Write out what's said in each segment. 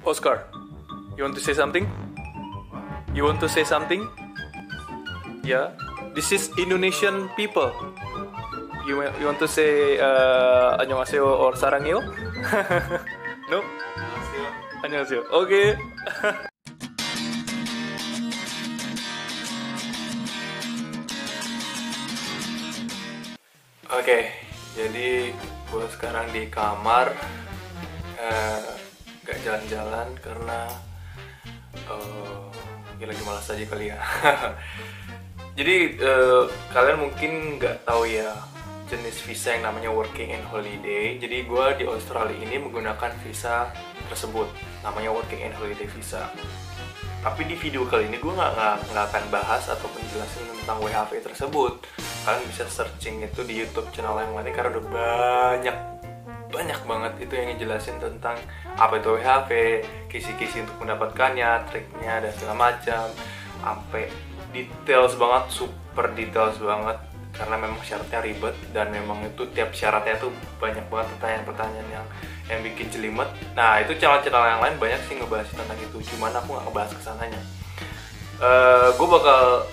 Oscar, you want to say something? You want to say something? Yeah, this is Indonesian people. You want to say 안녕하세요 or 사랑해요? No? 안녕하세요. Okay. Oke, jadi gue sekarang di kamar, gak jalan-jalan karena lagi malas aja kali ya. Jadi kalian mungkin gak tahu ya jenis visa yang namanya working and holiday. Jadi gue di Australia ini menggunakan visa tersebut, namanya working and holiday visa. Tapi di video kali ini gue nggak akan bahas ataupun jelasin tentang WHV tersebut. Kalian bisa searching itu di YouTube channel yang lainnya karena udah banyak banget itu yang ngejelasin tentang apa itu WHV, kisi-kisi untuk mendapatkannya, triknya dan segala macam, sampai details banget, super details banget. Karena memang syaratnya ribet dan memang itu tiap syaratnya tuh banyak banget pertanyaan-pertanyaan yang bikin jelimet. Nah itu channel-channel yang lain banyak sih ngebahas tentang itu, cuman aku nggak ngebahas kesananya. Gue bakal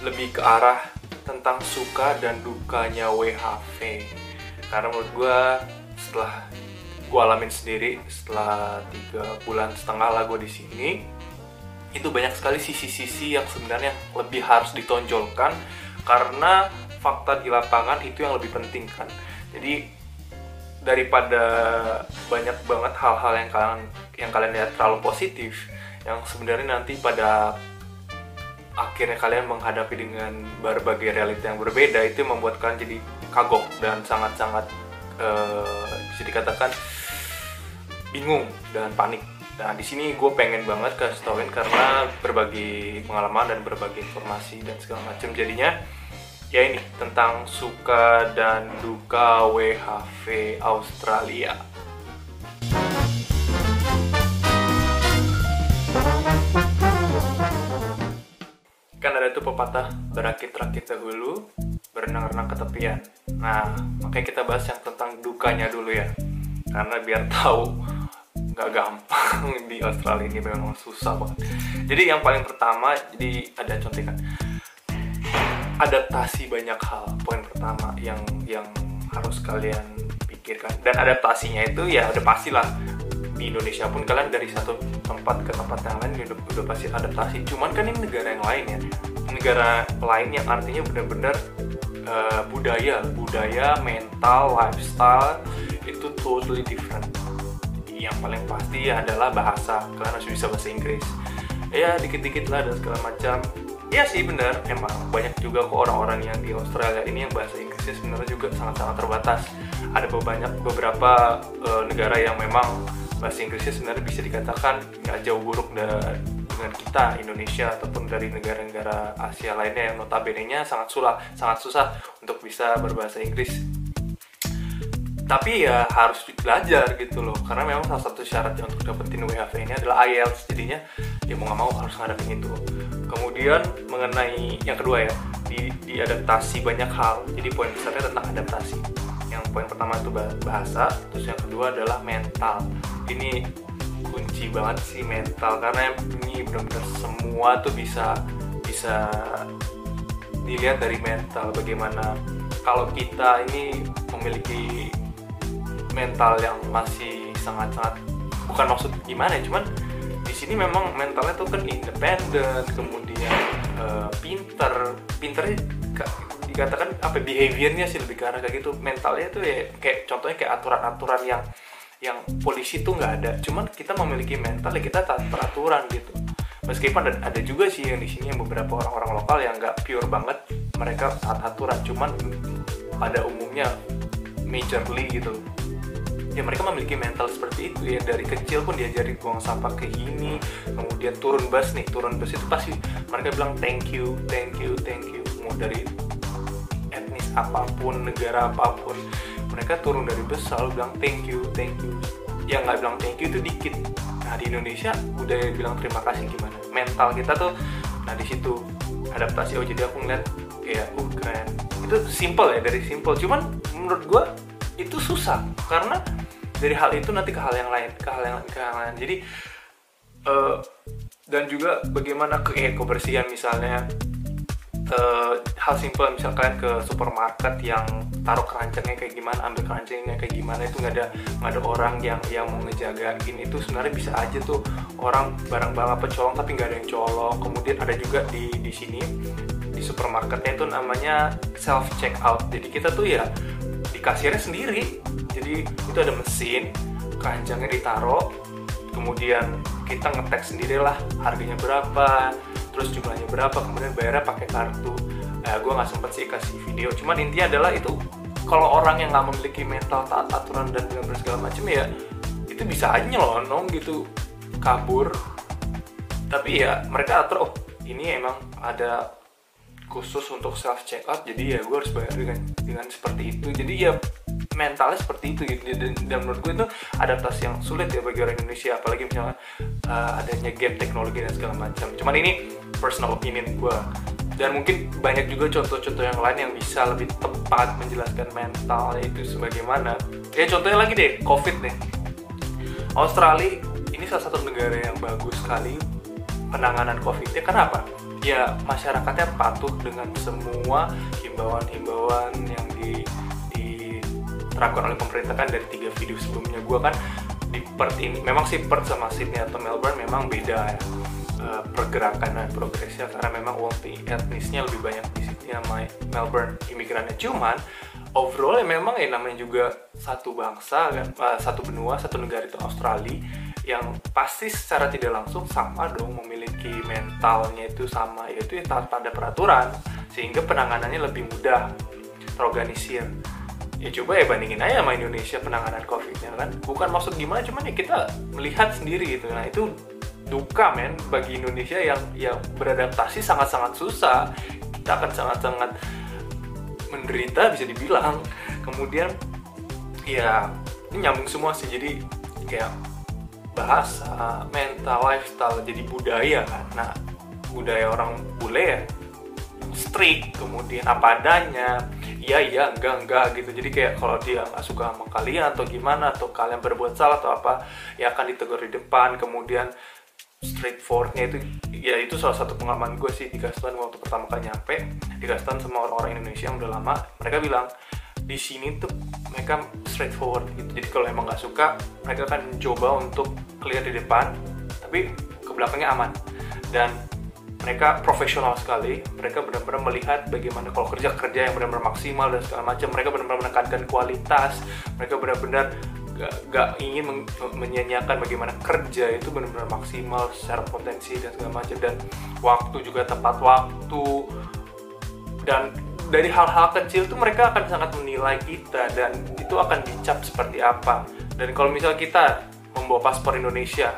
lebih ke arah tentang suka dan dukanya WHV. Karena menurut gue setelah gue alamin sendiri, setelah 3,5 bulan lah gue di sini, itu banyak sekali sisi-sisi yang sebenarnya lebih harus ditonjolkan. Karena fakta di lapangan itu yang lebih penting kan. Jadi daripada banyak banget hal-hal yang kalian lihat terlalu positif, yang sebenarnya nanti pada akhirnya kalian menghadapi dengan berbagai realita yang berbeda, itu membuat kalian jadi kagok dan sangat-sangat bisa dikatakan bingung dan panik. Nah di sini gue pengen banget kasih tauin karena berbagi pengalaman dan berbagi informasi dan segala macam. Jadinya ya ini tentang suka dan duka WHV Australia. Kan ada tuh pepatah, berakit-rakit dahulu, berenang-renang ke tepian. Nah makanya kita bahas yang tentang dukanya dulu ya, karena biar tahu gak gampang di Australia ini, memang susah banget. Jadi yang paling pertama, jadi ada contekan adaptasi banyak hal. Poin pertama yang harus kalian pikirkan, dan adaptasinya itu ya udah pastilah di Indonesia pun kalian dari satu tempat ke tempat yang lain udah pasti adaptasi. Cuman kan ini negara yang lain ya, negara lain yang artinya benar-benar budaya, mental, lifestyle itu totally different. Yang paling pasti adalah bahasa, kalian harus bisa bahasa Inggris ya dikit-dikit lah dan segala macam. Ya sih benar, emang banyak juga kok orang-orang yang di Australia ini yang bahasa Inggrisnya sebenarnya juga sangat-sangat terbatas. Ada beberapa negara yang memang bahasa Inggrisnya sebenarnya bisa dikatakan nggak jauh buruk dengan kita Indonesia ataupun dari negara-negara Asia lainnya yang notabene-nya sangat susah untuk bisa berbahasa Inggris. Tapi ya harus belajar gitu loh, karena memang salah satu syaratnya untuk dapetin WHV ini adalah IELTS. Jadinya ya mau nggak mau harus ngadepin itu. Kemudian mengenai yang kedua ya, di adaptasi banyak hal. Jadi poin besarnya tentang adaptasi. Yang poin pertama itu bahasa, terus yang kedua adalah mental. Ini kunci banget sih mental, karena ini benar-benar semua tuh bisa dilihat dari mental. Bagaimana kalau kita ini memiliki mental yang masih sangat-sangat, bukan maksud gimana ya, cuman di sini memang mentalnya tuh kan independen, kemudian pinternya dikatakan apa, behaviornya sih lebih ke arah kayak gitu. Mentalnya tuh ya kayak contohnya kayak aturan-aturan yang polisi tuh nggak ada, cuman kita memiliki mental ya kita taat peraturan gitu. Meskipun ada juga sih yang di sini yang beberapa orang-orang lokal yang nggak pure banget, mereka taat aturan, cuman pada umumnya majorly gitu ya mereka memiliki mental seperti itu ya. Dari kecil pun diajari buang sampah kayak gini, kemudian turun bus itu pasti mereka bilang thank you. Mau dari etnis apapun, negara apapun, mereka turun dari bus selalu bilang thank you. Yang nggak bilang thank you itu dikit. Nah di Indonesia udah bilang terima kasih gimana, mental kita tuh. Nah di situ adaptasi. Oh jadi aku ngeliat kayak keren. Itu simple ya, dari simple, cuman menurut gue itu susah karena dari hal itu nanti ke hal yang lain, jadi dan juga bagaimana kebersihan misalnya. Hal simpel, misal kalian ke supermarket yang taruh keranjangnya kayak gimana, ambil keranjangnya kayak gimana, itu nggak ada orang yang mau ngejagain. Itu sebenarnya bisa aja tuh orang barang apa colong tapi nggak ada yang colong. Kemudian ada juga di sini di supermarketnya itu namanya self check out, jadi kita tuh ya di kasirnya sendiri, jadi itu ada mesin, keranjangnya ditaruh, kemudian kita ngetek sendirilah harganya berapa, terus jumlahnya berapa, kemudian bayarnya pakai kartu. Gue nggak sempet sih kasih video, cuman intinya adalah itu kalau orang yang nggak memiliki mental taat aturan dan benar-benar segala macam ya itu bisa aja nyelonong gitu, kabur. Tapi ya mereka atur, oh ini emang ada khusus untuk self check out, jadi ya gue harus bayar dengan seperti itu. Jadi ya mentalnya seperti itu gitu. Dan menurut gue itu adaptasi yang sulit ya bagi orang Indonesia, apalagi misalnya adanya gap teknologi dan segala macam. Cuman ini personal opinion gue, dan mungkin banyak juga contoh-contoh yang lain yang bisa lebih tepat menjelaskan mental itu sebagaimana. Ya contohnya lagi deh, COVID nih. Australia ini salah satu negara yang bagus sekali penanganan COVID-nya. Kenapa? Ya masyarakatnya patuh dengan semua himbauan-himbauan yang diterapkan oleh pemerintah kan. Dari 3 video sebelumnya gue kan di Perth ini, memang sih Perth sama Sydney atau Melbourne memang beda ya pergerakan dan progresnya, karena memang multi etnisnya lebih banyak di Sydney sama Melbourne imigrannya. Cuman overall ya memang ya namanya juga satu bangsa kan, satu benua, satu negara itu Australia, yang pasti secara tidak langsung sama dong memiliki mentalnya itu sama, yaitu ya taat pada peraturan, sehingga penanganannya lebih mudah, terorganisir. Ya coba ya bandingin aja sama Indonesia penanganan COVID-nya kan, bukan maksud gimana, cuman ya kita melihat sendiri gitu. Nah itu duka men bagi Indonesia yang beradaptasi sangat-sangat susah. Kita akan sangat-sangat menderita bisa dibilang. Kemudian ya ini nyambung semua sih, jadi kayak bahasa, mental, lifestyle jadi budaya kan. Nah budaya orang bule ya strict, kemudian apa adanya, iya enggak gitu. Jadi kayak kalau dia nggak suka sama kalian atau gimana, atau kalian berbuat salah atau apa, ya akan ditegur di depan. Kemudian straightforwardnya itu ya itu salah satu pengalaman gue sih di Gaston waktu pertama kali nyampe di Gaston sama orang-orang Indonesia yang udah lama. Mereka bilang di sini tuh mereka straightforward gitu. Jadi kalau emang nggak suka, mereka akan mencoba untuk clear di depan, tapi ke belakangnya aman. Dan mereka profesional sekali. Mereka benar-benar melihat bagaimana kalau kerja yang benar-benar maksimal dan segala macam. Mereka benar-benar menekankan kualitas. Mereka benar-benar gak ingin menyanyiakan bagaimana kerja itu benar-benar maksimal secara potensi dan segala macam. Dan waktu juga tepat waktu. Dan dari hal-hal kecil tuh mereka akan sangat menilai kita, dan itu akan dicap seperti apa. Dan kalau misalnya kita membawa paspor Indonesia,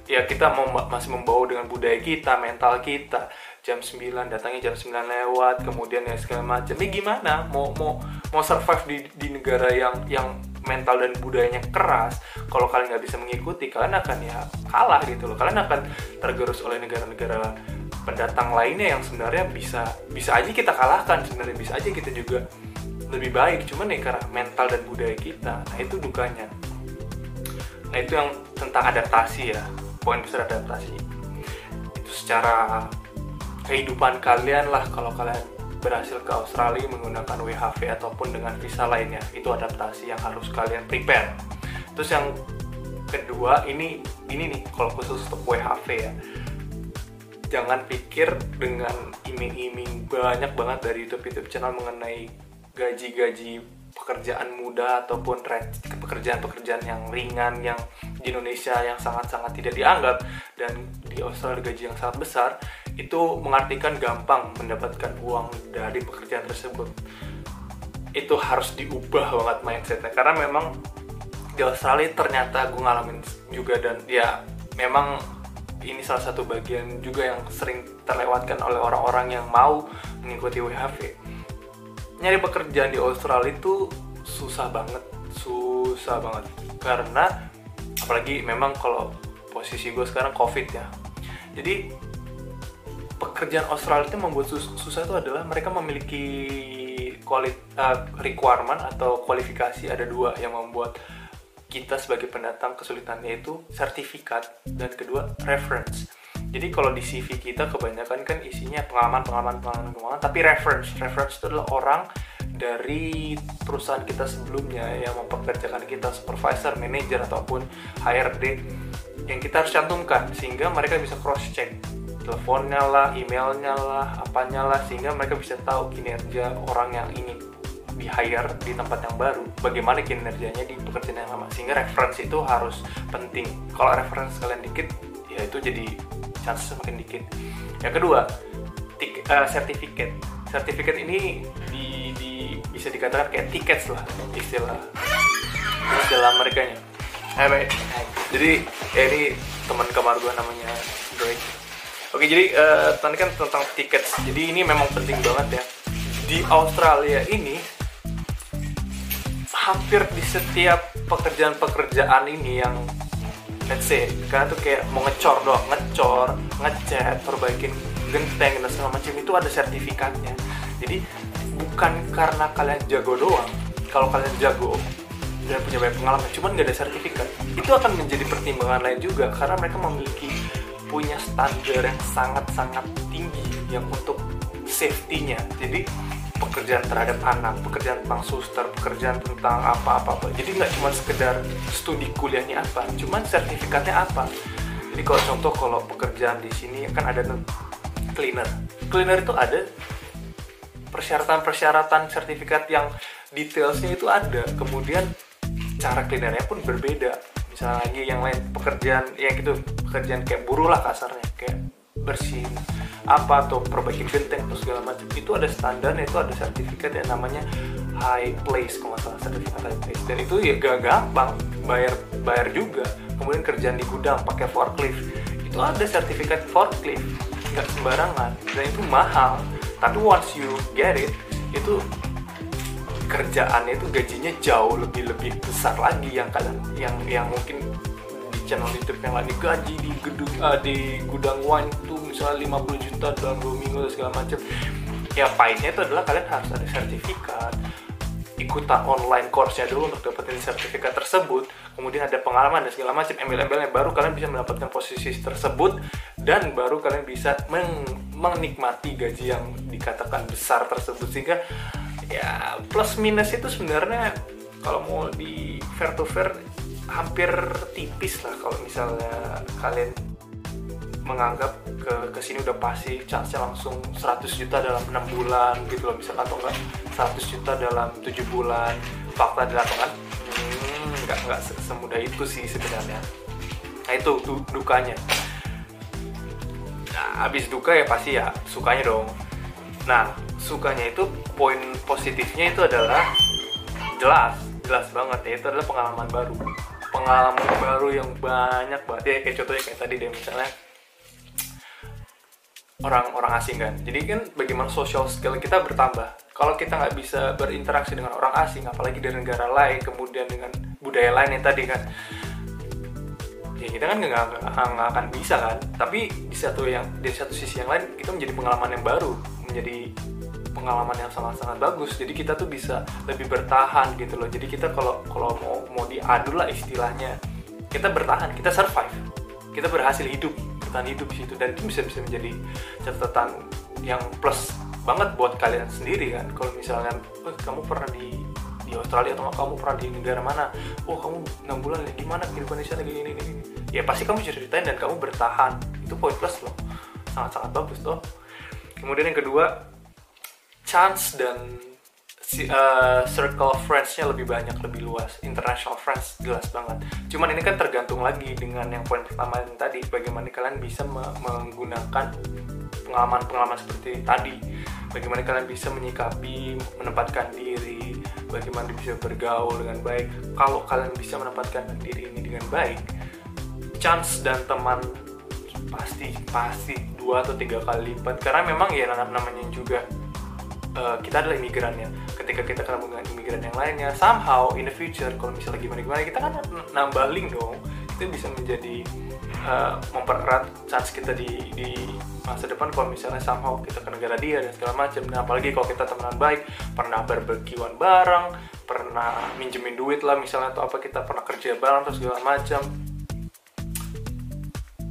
ya kita masih membawa dengan budaya kita, mental kita. Jam 9 datangnya jam 9 lewat, kemudian ya segala macam. Ini gimana mau survive di negara yang mental dan budayanya keras? Kalau kalian nggak bisa mengikuti, kalian akan ya kalah gitu loh. Kalian akan tergerus oleh negara-negara pendatang lainnya yang sebenarnya bisa aja kita kalahkan, sebenarnya bisa aja kita juga lebih baik. Cuman ya karena mental dan budaya kita, nah itu dukanya. Nah itu yang tentang adaptasi ya, poin besar adaptasi. Itu secara kehidupan kalian lah, kalau kalian berhasil ke Australia menggunakan WHV ataupun dengan visa lainnya, itu adaptasi yang harus kalian prepare. Terus yang kedua, ini nih kalau khusus untuk WHV ya, jangan pikir dengan iming-iming banyak banget dari YouTube channel mengenai gaji pekerjaan muda ataupun pekerjaan yang ringan yang di Indonesia yang sangat-sangat tidak dianggap, dan di Australia gaji yang sangat besar, itu mengartikan gampang mendapatkan uang dari pekerjaan tersebut. Itu harus diubah banget mindsetnya, karena memang di Australia ternyata gue ngalamin juga, dan ya memang ini salah satu bagian juga yang sering terlewatkan oleh orang-orang yang mau mengikuti WHV. Nyari pekerjaan di Australia itu susah banget, karena apalagi memang kalau posisi gue sekarang COVID ya. Jadi pekerjaan Australia itu membuat susah itu adalah mereka memiliki requirement atau kualifikasi, ada 2 yang membuat kita sebagai pendatang kesulitan, yaitu sertifikat, dan kedua reference. Jadi kalau di CV kita kebanyakan kan isinya pengalaman, tapi reference itu adalah orang dari perusahaan kita sebelumnya yang mempekerjakan kita, supervisor, manager, ataupun HRD, yang kita harus cantumkan sehingga mereka bisa cross check teleponnya lah, emailnya lah, apanya lah, sehingga mereka bisa tahu kinerja orang yang ingin di hire di tempat yang baru, bagaimana kinerjanya di pekerjaan yang lama. Sehingga reference itu harus penting. Kalau reference kalian dikit, ya itu jadi chance semakin dikit. Yang kedua, sertifikat ini bisa dikatakan kayak tiket lah, istilah mereka nya. Jadi ini teman kamar gue namanya Drake. Oke, jadi tadi kan tentang tiket. Jadi ini memang penting banget ya. Di Australia ini hampir di setiap pekerjaan ini yang let's say karena tuh kayak mau ngecor, ngecat, perbaikin genteng dan segala macam, itu ada sertifikatnya. Jadi bukan karena kalian jago doang. Kalau kalian jago dan punya banyak pengalaman, cuman nggak ada sertifikat, itu akan menjadi pertimbangan lain juga, karena mereka memiliki punya standar yang sangat-sangat tinggi yang untuk safety-nya. Jadi pekerjaan terhadap anak, pekerjaan tentang suster, pekerjaan tentang apa-apa. Jadi nggak cuma sekedar studi kuliahnya apa, cuman sertifikatnya apa. Jadi kalau pekerjaan di sini kan ada cleaner itu ada persyaratan sertifikat yang detailsnya itu ada. Kemudian cara cleanernya pun berbeda. Misalnya lagi yang lain pekerjaan kayak buruh lah kasarnya, kayak bersihin apa atau perbaikin genteng atau segala macam, itu ada standarnya, itu ada sertifikat yang namanya high place, kalau nggak salah, sertifikat high place. Dan itu ya gak gampang, bayar juga. Kemudian kerjaan di gudang pakai forklift, itu ada sertifikat forklift, nggak sembarangan, dan itu mahal. Tapi once you get it, itu kerjaannya itu gajinya jauh lebih besar lagi yang mungkin di channel YouTube yang lagi gaji di gudang wine tuh misalnya 50 juta dalam 2 minggu dan segala macam. Ya pahitnya itu adalah kalian harus ada sertifikat, ikutan online course-nya dulu untuk dapetin sertifikat tersebut, kemudian ada pengalaman dan segala macam, embel-embelnya, baru kalian bisa mendapatkan posisi tersebut, dan baru kalian bisa menikmati gaji yang dikatakan besar tersebut. Sehingga ya plus minus itu sebenarnya kalau mau di fair to fair hampir tipis lah. Kalau misalnya kalian menganggap ke sini udah pasti chance-nya langsung 100 juta dalam 6 bulan gitu loh misalkan, atau enggak 100 juta dalam 7 bulan, fakta di lapangan nggak semudah itu sih sebenarnya. Nah itu dukanya. Nah habis duka ya pasti ya sukanya dong. Nah sukanya itu, poin positifnya itu adalah jelas banget ya, itu adalah pengalaman baru yang banyak banget ya. Kayak contohnya kayak tadi deh, misalnya orang asing kan, jadi kan bagaimana social skill kita bertambah. Kalau kita nggak bisa berinteraksi dengan orang asing, apalagi dari negara lain, kemudian dengan budaya lain yang tadi kan, ya kita kan nggak akan bisa kan. Tapi di satu sisi yang lain, itu menjadi pengalaman yang baru, menjadi pengalaman yang sangat-sangat bagus. Jadi kita tuh bisa lebih bertahan gitu loh. Jadi kita kalau mau diadu lah istilahnya, kita bertahan, kita survive, kita berhasil bertahan hidup di situ, dan itu bisa menjadi catatan yang plus banget buat kalian sendiri kan. Kalau misalnya kamu pernah di Australia, atau kamu pernah di negara mana, kamu 6 bulan gimana kehidupan di sana gini, ya pasti kamu ceritain dan kamu bertahan. Itu poin plus loh, sangat-sangat bagus tuh. Kemudian yang kedua, chance dan circle friends-nya lebih banyak, lebih luas. International friends jelas banget. Cuman ini kan tergantung lagi dengan yang poin pertama yang tadi, bagaimana kalian bisa menggunakan pengalaman seperti tadi, bagaimana kalian bisa menyikapi, menempatkan diri, bagaimana bisa bergaul dengan baik. Kalau kalian bisa menempatkan diri ini dengan baik, chance dan teman pasti 2 atau 3 kali lipat. Karena memang ya namanya juga kita adalah imigran ya. Ketika kita ketemu dengan imigran yang lainnya, somehow in the future kalau misalnya gimana kita kan nambah link dong. Itu bisa menjadi mempererat chance kita di masa depan kalau misalnya somehow kita ke negara dia dan segala macam. Nah, apalagi kalau kita temenan baik, pernah barbekyuan bareng, pernah minjemin duit lah misalnya atau apa, kita pernah kerja bareng atau segala macam.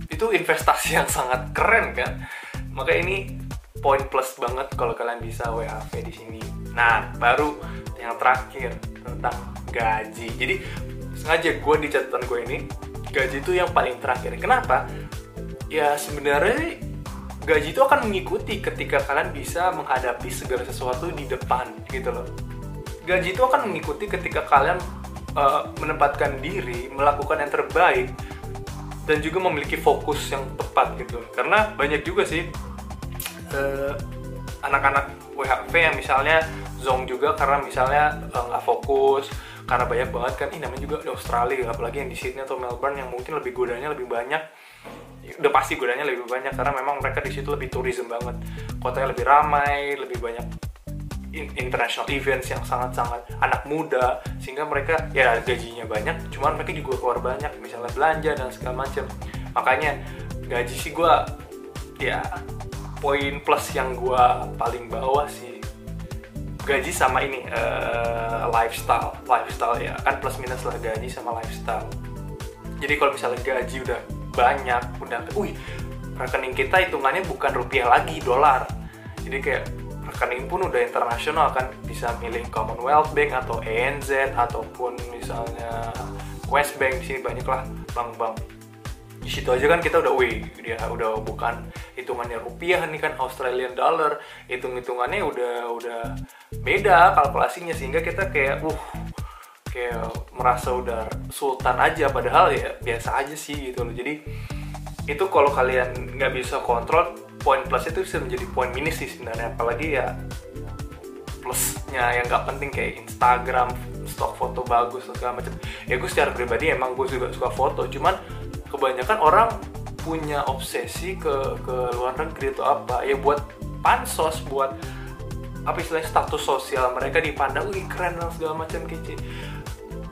Itu investasi yang sangat keren kan. Maka ini poin plus banget kalau kalian bisa WHV di sini. Nah, baru yang terakhir tentang gaji. Jadi sengaja gue di catatan gue ini gaji itu yang paling terakhir. Kenapa? Ya sebenarnya gaji itu akan mengikuti ketika kalian bisa menghadapi segala sesuatu di depan gitu loh. Gaji itu akan mengikuti ketika kalian menempatkan diri, melakukan yang terbaik, dan juga memiliki fokus yang tepat gitu. Karena banyak juga sih anak-anak WHV yang misalnya zonk juga karena misalnya nggak fokus, karena banyak banget kan, ini namanya juga di Australia, apalagi yang di Sydney atau Melbourne yang mungkin lebih godanya lebih banyak. Udah pasti godanya lebih banyak karena memang mereka di situ lebih tourism banget, kotanya lebih ramai, lebih banyak international events yang sangat-sangat anak muda, sehingga mereka ya gajinya banyak, cuman mereka juga keluar banyak, misalnya belanja dan segala macam. Makanya gaji sih gue ya poin plus yang gue paling bawah sih gaji sama ini lifestyle ya kan, plus minus lah gaji sama lifestyle. Jadi kalau misalnya gaji udah banyak, udah rekening kita hitungannya bukan rupiah lagi, dolar. Jadi kayak rekening pun udah internasional kan, bisa milih Commonwealth Bank atau ANZ ataupun misalnya Westbank. Di sini banyak lah bank-bank. Di situ aja kan kita udah dia udah bukan hitungannya rupiah nih kan, Australian dollar, hitungannya udah beda kalkulasinya, sehingga kita kayak merasa udah sultan aja, padahal ya biasa aja sih gitu loh. Jadi itu kalau kalian nggak bisa kontrol, poin plus itu bisa menjadi poin minus sih sebenarnya. Apalagi ya plusnya yang nggak penting kayak Instagram, stok foto bagus atau segala macam. Ya gue secara pribadi emang gue juga suka foto, cuman kebanyakan orang punya obsesi ke luar negeri atau apa ya, buat pansos, buat apa istilahnya status sosial mereka dipandang keren dan segala macam, kece.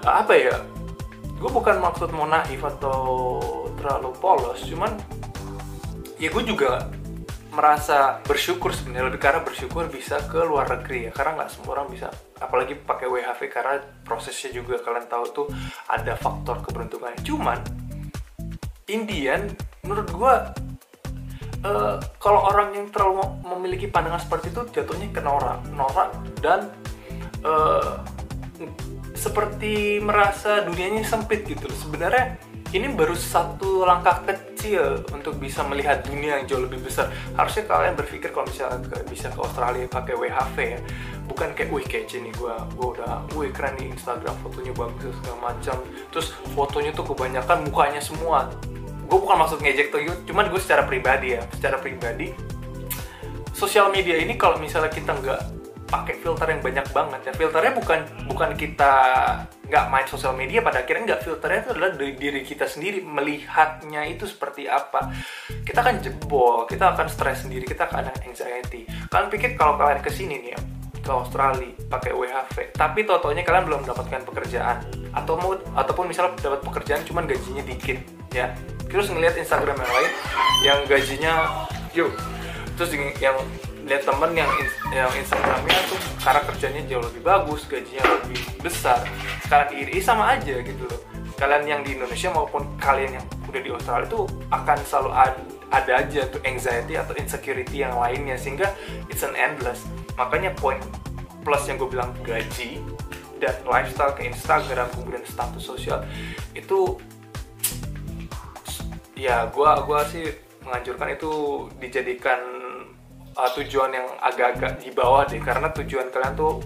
Apa ya, gue bukan maksud mau naif atau terlalu polos, cuman ya gue juga merasa bersyukur sebenarnya, lebih karena bersyukur bisa ke luar negeri ya, karena nggak semua orang bisa, apalagi pakai WHV, karena prosesnya juga kalian tahu tuh ada faktor keberuntungan. Cuman Indian menurut gue kalau orang yang terlalu memiliki pandangan seperti itu jatuhnya ke norak dan seperti merasa dunianya sempit gitu. Sebenarnya ini baru satu langkah kecil untuk bisa melihat dunia yang jauh lebih besar. Harusnya kalian berpikir kalau misalnya bisa ke Australia pakai WHV ya, bukan kayak kece nih gue udah keren nih Instagram, fotonya bagus segala macam, terus fotonya tuh kebanyakan mukanya semua. Gue bukan maksud ngejek tuh, cuman gue secara pribadi sosial media ini kalau misalnya kita nggak pakai filter yang banyak banget ya, filternya bukan kita nggak main sosial media, pada akhirnya nggak, filternya itu adalah dari diri kita sendiri, melihatnya itu seperti apa. Kita akan jebol, kita akan stres sendiri, kita akan ada anxiety. Kalian pikir kalau kalian kesini nih ya, ke Australia pakai WHV, tapi totonya kalian belum mendapatkan pekerjaan, ataupun misalnya dapat pekerjaan cuman gajinya dikit ya, terus ngelihat Instagram yang lain yang gajinya terus yang lihat temen yang Instagramnya tuh cara kerjanya jauh lebih bagus, gajinya lebih besar, kalian iri, sama aja gitu loh. Kalian yang di Indonesia maupun kalian yang udah di Australia tuh akan selalu ada aja tuh anxiety atau insecurity yang lainnya, sehingga it's an endless. Makanya poin plus yang gue bilang gaji dan lifestyle ke Instagram, kemudian status sosial itu ya gue sih menganjurkan itu dijadikan tujuan yang agak-agak di bawah deh, karena tujuan kalian tuh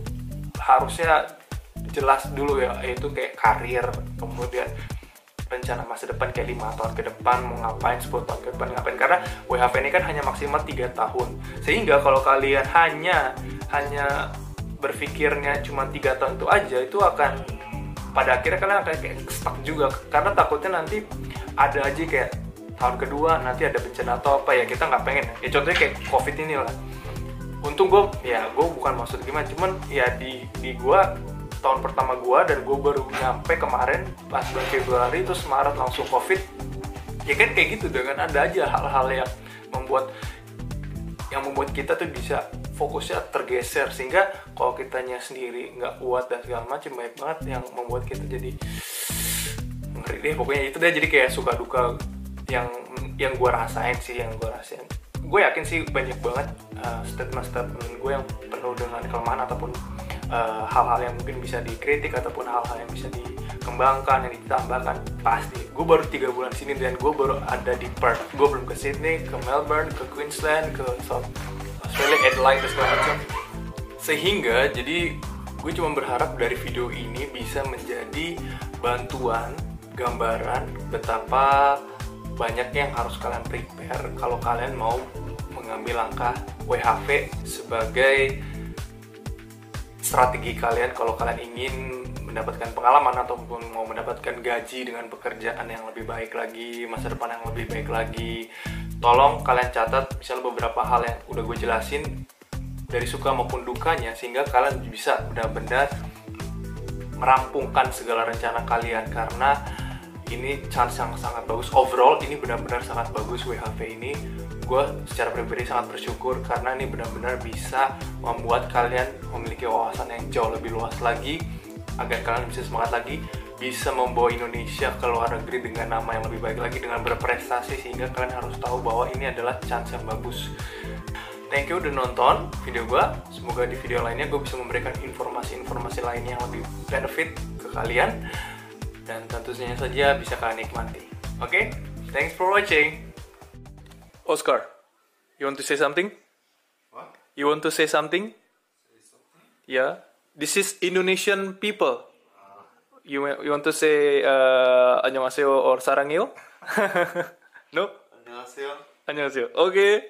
harusnya jelas dulu ya, yaitu kayak karir, kemudian rencana masa depan kayak 5 tahun ke depan mau ngapain, 10 tahun ke depan ngapain, karena WHV ini kan hanya maksimal 3 tahun, sehingga kalau kalian hanya berpikirnya cuma 3 tahun itu aja, itu akan pada akhirnya kalian akan kayak stuck juga, karena takutnya nanti ada aja kayak tahun kedua nanti ada bencana atau apa ya, kita nggak pengen ya. Contohnya kayak COVID ini lah, untung gue bukan maksud gimana, cuman ya di gue tahun pertama gue, dan gue baru nyampe kemarin pas bulan Februari, terus Maret langsung COVID, Ya kan kayak gitu, dengan ada aja hal-hal yang membuat kita tuh bisa fokusnya tergeser, sehingga kalau kitanya sendiri nggak kuat dan segala macam, banyak banget yang membuat kita jadi ngeri deh pokoknya. Itu deh, jadi kayak suka duka yang gue rasain sih, gue yakin sih banyak banget statement-statement gue yang penuh dengan kelemahan ataupun hal-hal yang mungkin bisa dikritik ataupun hal-hal yang bisa dikembangkan, yang ditambahkan. Pasti gue baru 3 bulan sini dan gue baru ada di Perth, gue belum ke Sydney, ke Melbourne, ke Queensland, ke South Australia, Adelaide dan segala macam. Sehingga jadi gue cuma berharap dari video ini bisa menjadi bantuan, gambaran betapa banyak yang harus kalian prepare kalau kalian mau mengambil langkah WHV sebagai strategi kalian kalau kalian ingin mendapatkan pengalaman ataupun mau mendapatkan gaji dengan pekerjaan yang lebih baik lagi, masa depan yang lebih baik lagi. Tolong kalian catat misalnya beberapa hal yang udah gue jelasin dari suka maupun dukanya, sehingga kalian bisa benar-benar merampungkan segala rencana kalian, karena ini chance yang sangat bagus. Overall ini benar-benar sangat bagus WHV ini. Gue secara pribadi sangat bersyukur karena ini benar-benar bisa membuat kalian memiliki wawasan yang jauh lebih luas lagi, agar kalian bisa semangat lagi, bisa membawa Indonesia ke luar negeri dengan nama yang lebih baik lagi, dengan berprestasi, sehingga kalian harus tahu bahwa ini adalah chance yang bagus. Thank you udah nonton video gue. Semoga di video lainnya gue bisa memberikan informasi-informasi lainnya yang lebih benefit ke kalian, dan tentunya saja bisa kalian nikmati. Oke? Thanks for watching. Oscar, you want to say something? What? You want to say something? Say something? Yeah. This is Indonesian people. You want to say 안녕하세요 or sarangyo? No? 안녕하세요. 안녕하세요. Okay.